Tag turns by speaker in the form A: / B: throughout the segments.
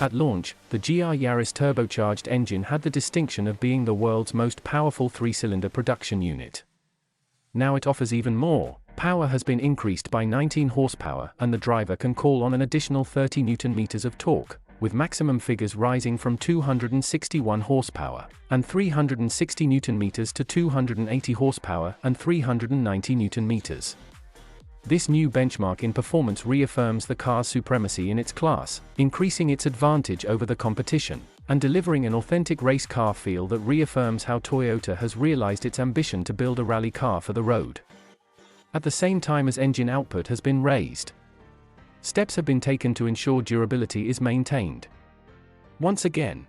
A: At launch, the GR Yaris turbocharged engine had the distinction of being the world's most powerful three-cylinder production unit. Now it offers even more. Power has been increased by 19 horsepower and the driver can call on an additional 30 Nm of torque, with maximum figures rising from 261 horsepower and 360 Nm to 280 horsepower and 390 Nm. This new benchmark in performance reaffirms the car's supremacy in its class, increasing its advantage over the competition, and delivering an authentic race car feel that reaffirms how Toyota has realized its ambition to build a rally car for the road. At the same time as engine output has been raised, steps have been taken to ensure durability is maintained. Once again,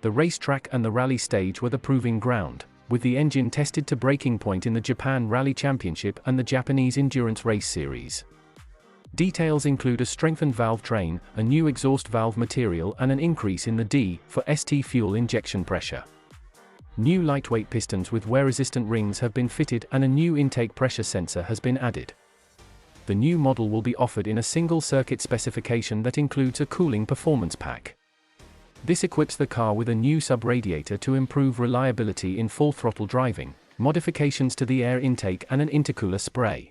A: the racetrack and the rally stage were the proving ground, with the engine tested to breaking point in the Japan Rally Championship and the Japanese Endurance Race Series. Details include a strengthened valve train, a new exhaust valve material and an increase in the D for ST fuel injection pressure. New lightweight pistons with wear-resistant rings have been fitted and a new intake pressure sensor has been added. The new model will be offered in a single circuit specification that includes a cooling performance pack. This equips the car with a new sub-radiator to improve reliability in full-throttle driving, modifications to the air intake and an intercooler spray.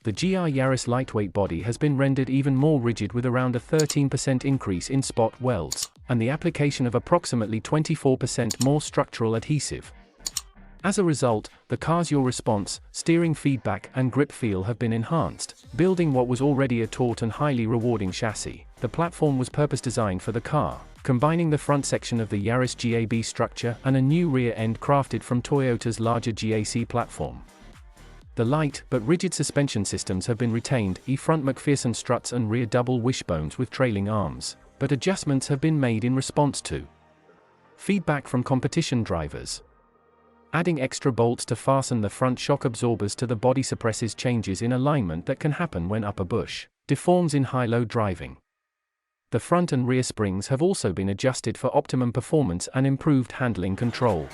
A: The GR Yaris lightweight body has been rendered even more rigid with around a 13% increase in spot welds, and the application of approximately 24% more structural adhesive. As a result, the car's yaw response, steering feedback and grip feel have been enhanced, building what was already a taut and highly rewarding chassis. The platform was purpose-designed for the car, combining the front section of the Yaris GAB structure and a new rear end crafted from Toyota's larger GAC platform. The light but rigid suspension systems have been retained, front McPherson struts and rear double wishbones with trailing arms, but adjustments have been made in response to feedback from competition drivers. Adding extra bolts to fasten the front shock absorbers to the body suppresses changes in alignment that can happen when upper bush deforms in high-load driving. The front and rear springs have also been adjusted for optimum performance and improved handling control.